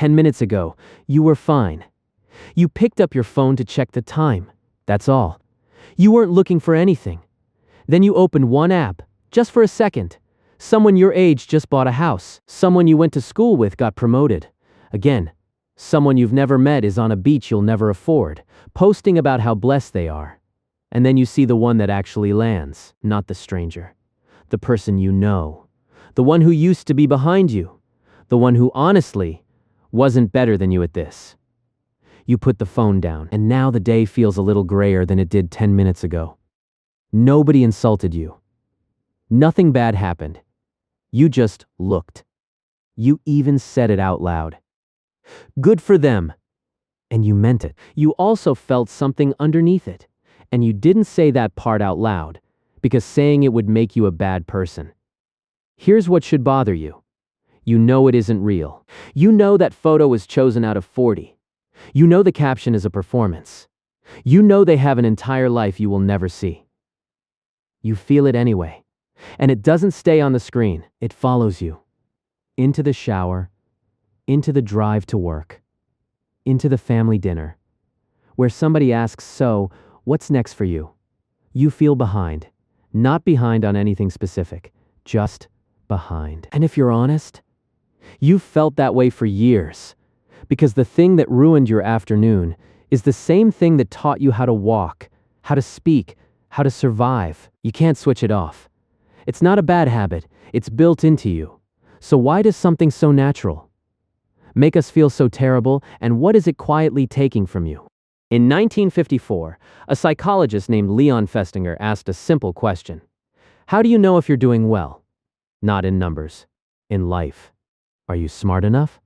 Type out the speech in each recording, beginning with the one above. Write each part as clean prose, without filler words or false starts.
10 minutes ago, you were fine. You picked up your phone to check the time. That's all. You weren't looking for anything. Then you opened one app, just for a second. Someone your age just bought a house. Someone you went to school with got promoted. Again, someone you've never met is on a beach you'll never afford, posting about how blessed they are. And then you see the one that actually lands, not the stranger. The person you know. The one who used to be behind you. The one who honestly wasn't better than you at this. You put the phone down, and now the day feels a little grayer than it did 10 minutes ago. Nobody insulted you. Nothing bad happened. You just looked. You even said it out loud. Good for them. And you meant it. You also felt something underneath it. And you didn't say that part out loud, because saying it would make you a bad person. Here's what should bother you. You know it isn't real. You know that photo was chosen out of 40. You know the caption is a performance. You know they have an entire life you will never see. You feel it anyway. And it doesn't stay on the screen. It follows you. Into the shower, into the drive to work, into the family dinner, where somebody asks, "So, what's next for you?" You feel behind. Not behind on anything specific, just behind. And if you're honest, you've felt that way for years, because the thing that ruined your afternoon is the same thing that taught you how to walk, how to speak, how to survive. You can't switch it off. It's not a bad habit, it's built into you. So why does something so natural make us feel so terrible, and what is it quietly taking from you? In 1954, a psychologist named Leon Festinger asked a simple question. How do you know if you're doing well? Not in numbers, in life. Are you smart enough?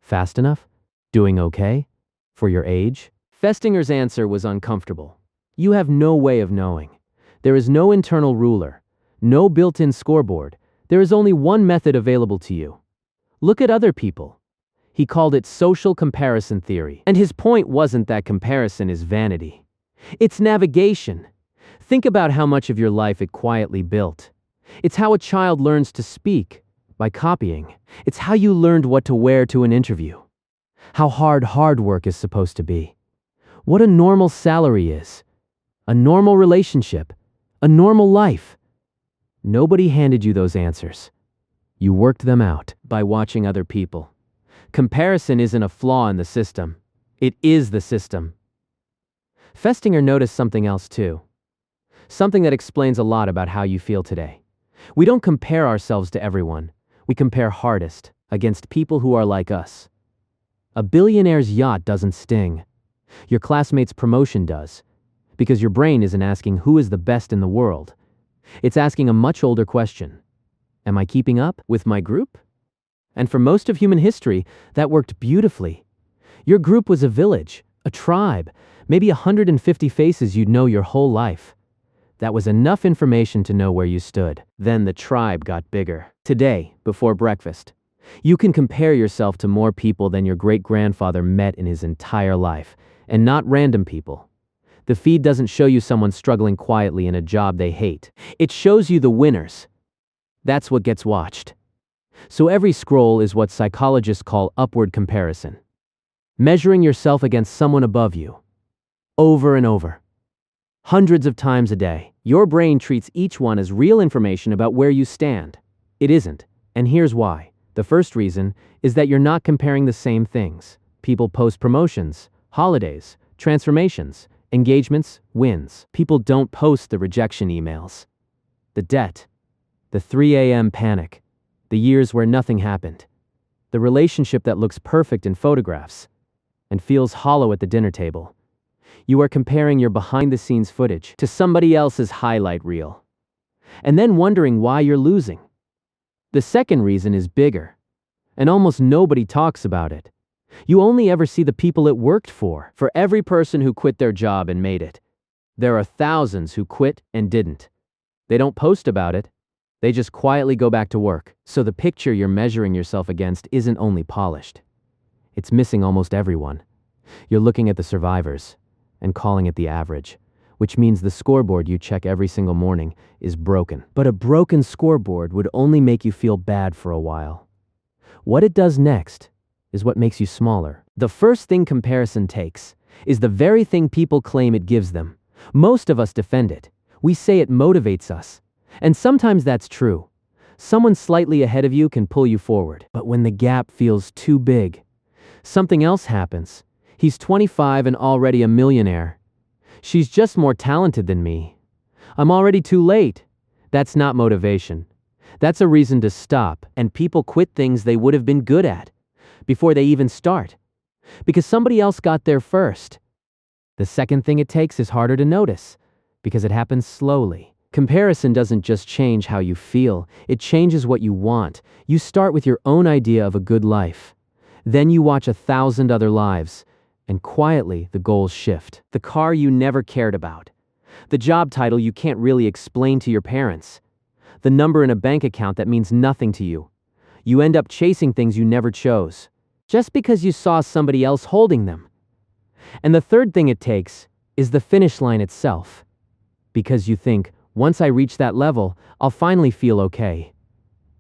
Fast enough? Doing okay? For your age? Festinger's answer was uncomfortable. You have no way of knowing. There is no internal ruler, no built-in scoreboard. There is only one method available to you. Look at other people. He called it social comparison theory. And his point wasn't that comparison is vanity. It's navigation. Think about how much of your life it quietly built. It's how a child learns to speak, by copying. It's how you learned what to wear to an interview. How hard work is supposed to be. What a normal salary is. A normal relationship. A normal life. Nobody handed you those answers. You worked them out by watching other people. Comparison isn't a flaw in the system. It is the system. Festinger noticed something else too. Something that explains a lot about how you feel today. We don't compare ourselves to everyone. We compare hardest against people who are like us. A billionaire's yacht doesn't sting. Your classmate's promotion does. Because your brain isn't asking who is the best in the world. It's asking a much older question. Am I keeping up with my group? And for most of human history, that worked beautifully. Your group was a village, a tribe, maybe 150 faces you'd know your whole life. That was enough information to know where you stood. Then the tribe got bigger. Today, before breakfast, you can compare yourself to more people than your great-grandfather met in his entire life, and not random people. The feed doesn't show you someone struggling quietly in a job they hate. It shows you the winners. That's what gets watched. So every scroll is what psychologists call upward comparison. Measuring yourself against someone above you. Over and over. Hundreds of times a day. Your brain treats each one as real information about where you stand. It isn't. And here's why. The first reason is that you're not comparing the same things. People post promotions, holidays, transformations, engagements, wins. People don't post the rejection emails. The debt. The 3 a.m. panic. The years where nothing happened. The relationship that looks perfect in photographs and feels hollow at the dinner table. You are comparing your behind-the-scenes footage to somebody else's highlight reel. And then wondering why you're losing. The second reason is bigger, and almost nobody talks about it. You only ever see the people it worked for. For every person who quit their job and made it, there are thousands who quit and didn't. They don't post about it. They just quietly go back to work. So the picture you're measuring yourself against isn't only polished. It's missing almost everyone. You're looking at the survivors and calling it the average, which means the scoreboard you check every single morning is broken. But a broken scoreboard would only make you feel bad for a while. What it does next is what makes you smaller. The first thing comparison takes is the very thing people claim it gives them. Most of us defend it. We say it motivates us. And sometimes that's true. Someone slightly ahead of you can pull you forward. But when the gap feels too big, something else happens. He's 25 and already a millionaire. She's just more talented than me. I'm already too late. That's not motivation. That's a reason to stop, and people quit things they would have been good at before they even start, because somebody else got there first. The second thing it takes is harder to notice, because it happens slowly. Comparison doesn't just change how you feel, it changes what you want. You start with your own idea of a good life. Then you watch 1,000 other lives, and quietly the goals shift. The car you never cared about. The job title you can't really explain to your parents. The number in a bank account that means nothing to you. You end up chasing things you never chose, just because you saw somebody else holding them. And the third thing it takes is the finish line itself. Because you think, once I reach that level, I'll finally feel okay.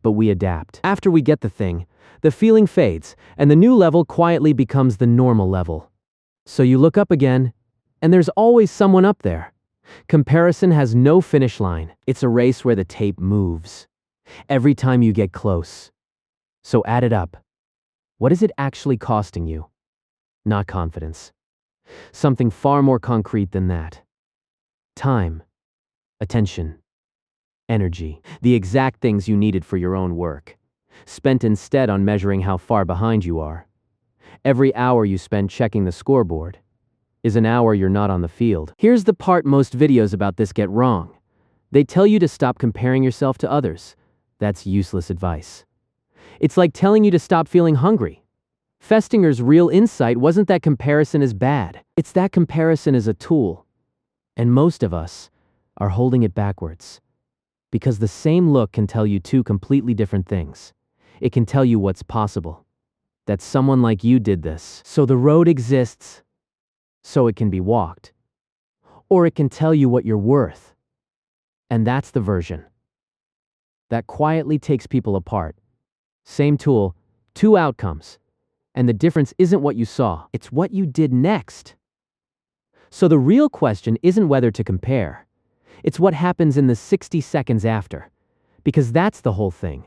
But we adapt. After we get the thing, the feeling fades, and the new level quietly becomes the normal level. So you look up again, and there's always someone up there. Comparison has no finish line. It's a race where the tape moves every time you get close. So add it up. What is it actually costing you? Not confidence. Something far more concrete than that. Time, attention, energy, the exact things you needed for your own work, spent instead on measuring how far behind you are. Every hour you spend checking the scoreboard is an hour you're not on the field. Here's the part most videos about this get wrong. They tell you to stop comparing yourself to others. That's useless advice. It's like telling you to stop feeling hungry. Festinger's real insight wasn't that comparison is bad. It's that comparison is a tool. And most of us are holding it backwards. Because the same look can tell you two completely different things. It can tell you what's possible. That someone like you did this. So the road exists, so it can be walked. Or it can tell you what you're worth. And that's the version that quietly takes people apart. Same tool, two outcomes. And the difference isn't what you saw, it's what you did next. So the real question isn't whether to compare. It's what happens in the 60 seconds after. Because that's the whole thing.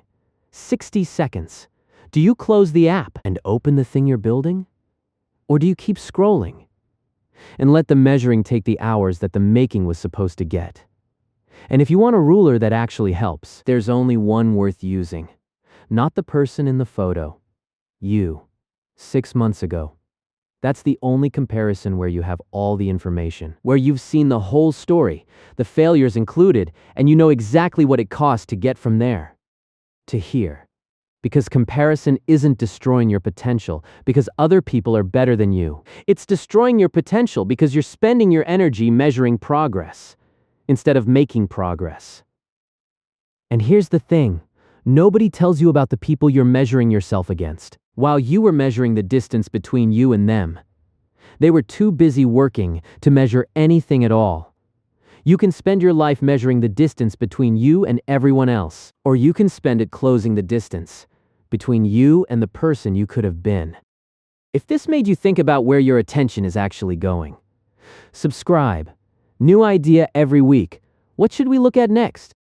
60 seconds. Do you close the app and open the thing you're building? Or do you keep scrolling and let the measuring take the hours that the making was supposed to get? And if you want a ruler that actually helps, there's only one worth using. Not the person in the photo. You. 6 months ago. That's the only comparison where you have all the information, where you've seen the whole story, the failures included, and you know exactly what it cost to get from there to here. Because comparison isn't destroying your potential because other people are better than you. It's destroying your potential because you're spending your energy measuring progress instead of making progress. And here's the thing. Nobody tells you about the people you're measuring yourself against. While you were measuring the distance between you and them, they were too busy working to measure anything at all. You can spend your life measuring the distance between you and everyone else, or you can spend it closing the distance between you and the person you could have been. If this made you think about where your attention is actually going, subscribe. New idea every week. What should we look at next?